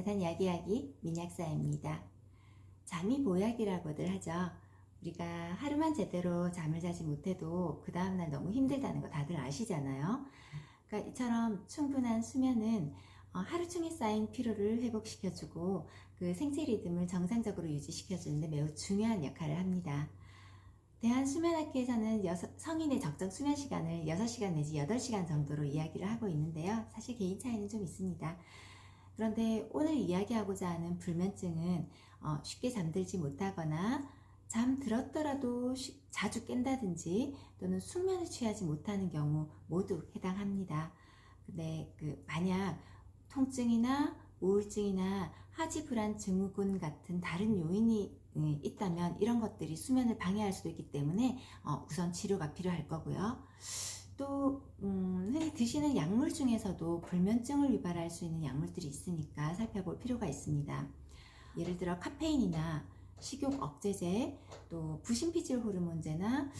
따뜻한 이야기 민약사입니다. 잠이 보약이라고들 하죠. 우리가 하루만 제대로 잠을 자지 못해도 그 다음날 너무 힘들다는 거 다들 아시잖아요. 그러니까 이처럼 충분한 수면은 하루 종일 쌓인 피로를 회복시켜주고 그 생체 리듬을 정상적으로 유지시켜주는데 매우 중요한 역할을 합니다. 대한수면학회에서는 성인의 적정 수면 시간을 6시간 내지 8시간 정도로 이야기를 하고 있는데요. 사실 개인 차이는 좀 있습니다. 그런데 오늘 이야기하고자 하는 불면증은 쉽게 잠들지 못하거나 잠들었더라도 자주 깬다든지 또는 숙면을 취하지 못하는 경우 모두 해당합니다. 근데 만약 통증이나 우울증이나 하지불안 증후군 같은 다른 요인이 있다면 이런 것들이 수면을 방해할 수도 있기 때문에 우선 치료가 필요할 거고요. 또 흔히 드시는 약물 중에서도 불면증을 유발할 수 있는 약물들이 있으니까 살펴볼 필요가 있습니다. 예를 들어 카페인이나 식욕 억제제, 또 부신피질 호르몬제나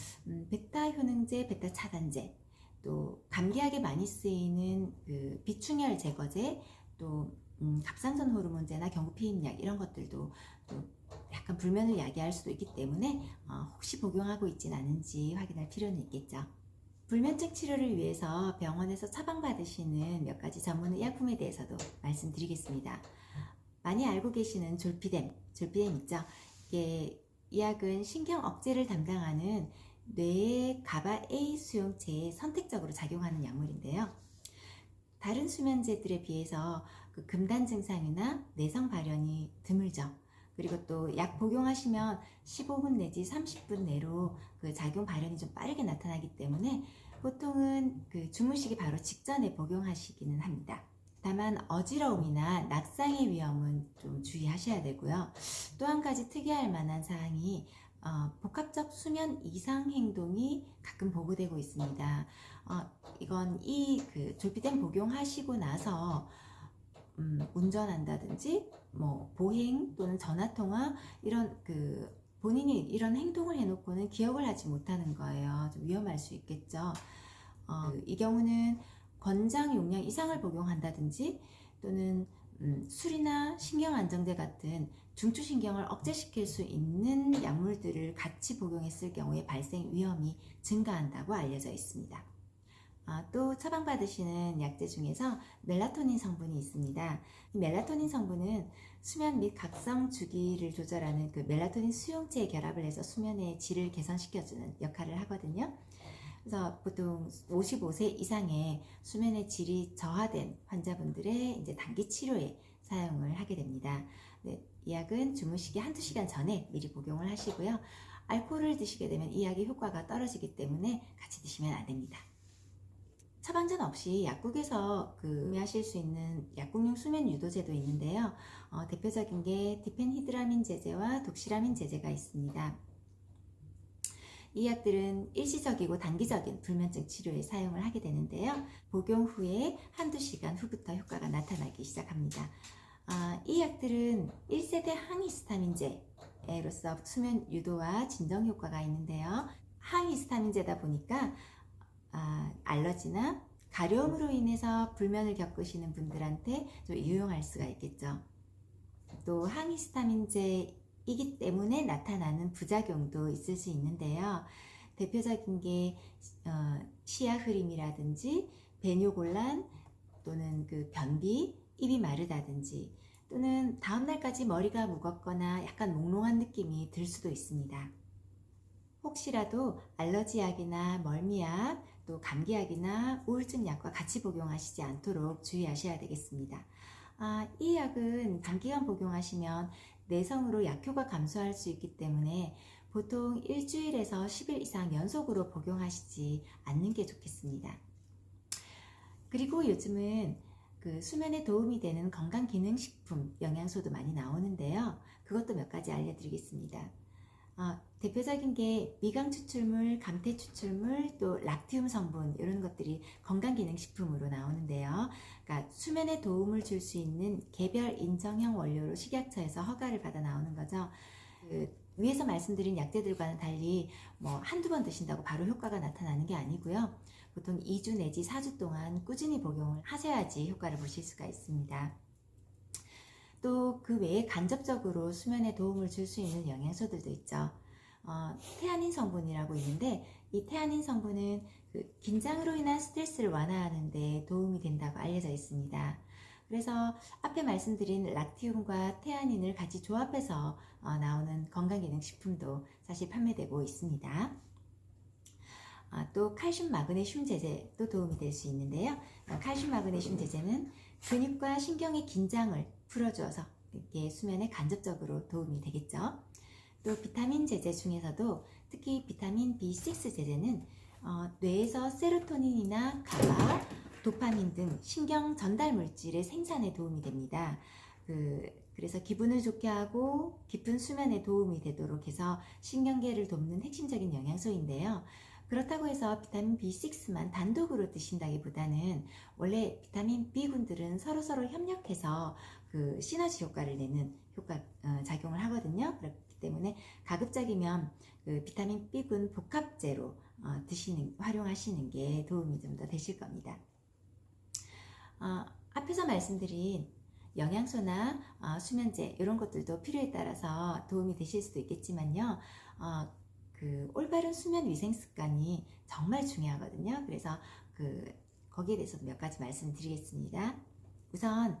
베타 효능제, 베타 차단제, 또 감기약에 많이 쓰이는 비충혈 제거제, 또 갑상선 호르몬제나 경구피임약 이런 것들도 또 약간 불면을 야기할 수도 있기 때문에 혹시 복용하고 있진 않은지 확인할 필요는 있겠죠. 불면증 치료를 위해서 병원에서 처방받으시는 몇 가지 전문 의약품에 대해서도 말씀드리겠습니다. 많이 알고 계시는 졸피뎀 있죠? 이 약은 신경 억제를 담당하는 뇌의 가바 A 수용체에 선택적으로 작용하는 약물인데요. 다른 수면제들에 비해서 금단 증상이나 내성 발현이 드물죠. 그리고 또 약 복용하시면 15분 내지 30분 내로 작용 발현이 좀 빠르게 나타나기 때문에 보통은 주무시기 바로 직전에 복용하시기는 합니다. 다만 어지러움이나 낙상의 위험은 좀 주의하셔야 되고요. 또 한 가지 특이할 만한 사항이 복합적 수면 이상 행동이 가끔 보고되고 있습니다. 이건 졸피뎀 복용하시고 나서 운전한다든지 보행 또는 전화통화 이런 본인이 이런 행동을 해놓고는 기억을 하지 못하는 거예요. 좀 위험할 수 있겠죠. 이 경우는 권장 용량 이상을 복용한다든지 또는 술이나 신경안정제 같은 중추신경을 억제시킬 수 있는 약물들을 같이 복용했을 경우에 발생 위험이 증가한다고 알려져 있습니다. 또 처방받으시는 약제 중에서 멜라토닌 성분이 있습니다. 이 멜라토닌 성분은 수면 및 각성 주기를 조절하는 멜라토닌 수용체에 결합을 해서 수면의 질을 개선시켜주는 역할을 하거든요. 그래서 보통 55세 이상의 수면의 질이 저하된 환자분들의 이제 단기 치료에 사용을 하게 됩니다. 네, 이 약은 주무시기 한두 시간 전에 미리 복용을 하시고요. 알코올을 드시게 되면 이 약의 효과가 떨어지기 때문에 같이 드시면 안 됩니다. 처방전 없이 약국에서 구매하실 수 있는 약국용 수면 유도제도 있는데요. 대표적인 게 디펜히드라민 제제와 독시라민 제제가 있습니다. 이 약들은 일시적이고 단기적인 불면증 치료에 사용을 하게 되는데요. 복용 후에 한두 시간 후부터 효과가 나타나기 시작합니다. 이 약들은 1세대 항히스타민제로서 수면 유도와 진정 효과가 있는데요. 항히스타민제다 보니까 알러지나 가려움으로 인해서 불면을 겪으시는 분들한테 좀 유용할 수가 있겠죠. 또 항히스타민제이기 때문에 나타나는 부작용도 있을 수 있는데요. 대표적인 게 시야 흐림이라든지 배뇨곤란 또는 변비, 입이 마르다든지 또는 다음날까지 머리가 무겁거나 약간 몽롱한 느낌이 들 수도 있습니다. 혹시라도 알러지약이나 멀미약, 또 감기약이나 우울증 약과 같이 복용하시지 않도록 주의하셔야 되겠습니다. 이 약은 단기간 복용하시면 내성으로 약효가 감소할 수 있기 때문에 보통 일주일에서 10일 이상 연속으로 복용하시지 않는 게 좋겠습니다. 그리고 요즘은 수면에 도움이 되는 건강기능식품, 영양소도 많이 나오는데요. 그것도 몇 가지 알려드리겠습니다. 대표적인 게 미강 추출물, 감태 추출물, 또 락티움 성분 이런 것들이 건강기능식품으로 나오는데요. 그러니까 수면에 도움을 줄 수 있는 개별 인정형 원료로 식약처에서 허가를 받아 나오는 거죠. 위에서 말씀드린 약제들과는 달리 한두 번 드신다고 바로 효과가 나타나는 게 아니고요. 보통 2주 내지 4주 동안 꾸준히 복용을 하셔야지 효과를 보실 수가 있습니다. 또 그 외에 간접적으로 수면에 도움을 줄 수 있는 영양소들도 있죠. 테아닌 성분이라고 있는데 이 테아닌 성분은 그 긴장으로 인한 스트레스를 완화하는 데 도움이 된다고 알려져 있습니다. 그래서 앞에 말씀드린 락티움과 테아닌을 같이 조합해서 나오는 건강기능식품도 사실 판매되고 있습니다. 또 칼슘 마그네슘 제제도 도움이 될 수 있는데요. 칼슘 마그네슘 제제는 근육과 신경의 긴장을 풀어주어서 이렇게 수면에 간접적으로 도움이 되겠죠. 또 비타민 제제 중에서도 특히 비타민 B6 제제는 뇌에서 세로토닌이나 가바, 도파민 등 신경 전달 물질의 생산에 도움이 됩니다. 그래서 기분을 좋게 하고 깊은 수면에 도움이 되도록 해서 신경계를 돕는 핵심적인 영양소인데요. 그렇다고 해서 비타민 B6만 단독으로 드신다기보다는 원래 비타민 B군들은 서로서로 협력해서 그 시너지 효과를 내는 작용을 하거든요. 그렇기 때문에 가급적이면 그 비타민 B군 복합제로 활용하시는 게 도움이 좀 더 되실 겁니다. 앞에서 말씀드린 영양소나 수면제 이런 것들도 필요에 따라서 도움이 되실 수도 있겠지만요. 그 올바른 수면 위생 습관이 정말 중요하거든요. 그래서 거기에 대해서도 몇 가지 말씀드리겠습니다. 우선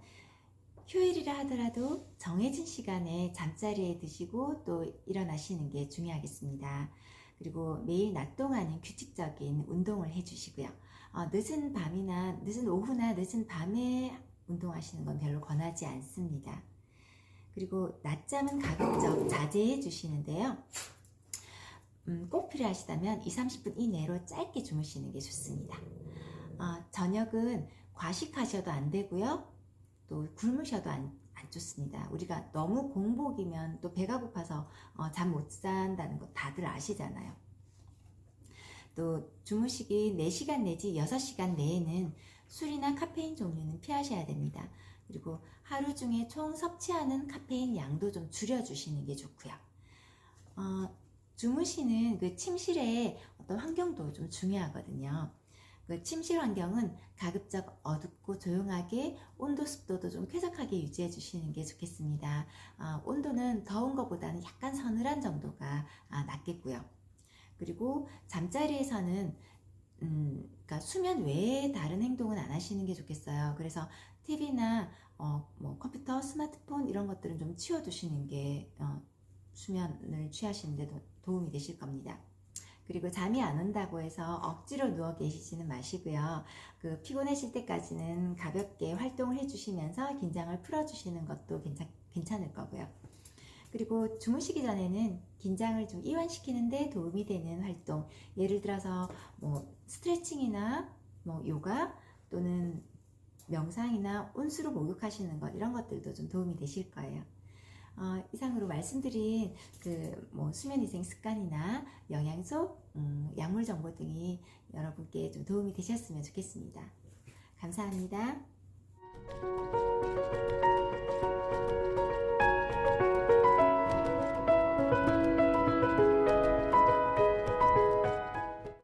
휴일이라 하더라도 정해진 시간에 잠자리에 드시고 또 일어나시는 게 중요하겠습니다. 그리고 매일 낮 동안은 규칙적인 운동을 해주시고요. 늦은 오후나 늦은 밤에 운동하시는 건 별로 권하지 않습니다. 그리고 낮잠은 가급적 자제해 주시는데요. 꼭 필요하시다면 20-30분 이내로 짧게 주무시는 게 좋습니다. 저녁은 과식하셔도 안 되고요. 또 굶으셔도 안 좋습니다. 우리가 너무 공복이면 또 배가 고파서 잠 못 잔다는 거 다들 아시잖아요. 또 주무시기 4시간 내지 6시간 내에는 술이나 카페인 종류는 피하셔야 됩니다. 그리고 하루 중에 총 섭취하는 카페인 양도 좀 줄여주시는 게 좋고요. 주무시는 그 침실의 어떤 환경도 좀 중요하거든요. 그 침실 환경은 가급적 어둡고 조용하게 온도 습도도 좀 쾌적하게 유지해 주시는 게 좋겠습니다. 온도는 더운 것보다는 약간 서늘한 정도가 낫겠고요. 그리고 잠자리에서는 그러니까 수면 외에 다른 행동은 안 하시는 게 좋겠어요. 그래서 TV나 뭐 컴퓨터, 스마트폰 이런 것들은 좀 치워두시는 게 수면을 취하시는 데도 도움이 되실 겁니다. 그리고 잠이 안 온다고 해서 억지로 누워 계시지는 마시고요. 피곤해질 때까지는 가볍게 활동을 해주시면서 긴장을 풀어주시는 것도 괜찮을 거고요. 그리고 주무시기 전에는 긴장을 좀 이완시키는데 도움이 되는 활동, 예를 들어서 뭐 스트레칭이나 뭐 요가 또는 명상이나 온수로 목욕하시는 것 이런 것들도 좀 도움이 되실 거예요. 이상으로 말씀드린 뭐 수면위생 습관이나 영양소, 약물 정보 등이 여러분께 좀 도움이 되셨으면 좋겠습니다. 감사합니다.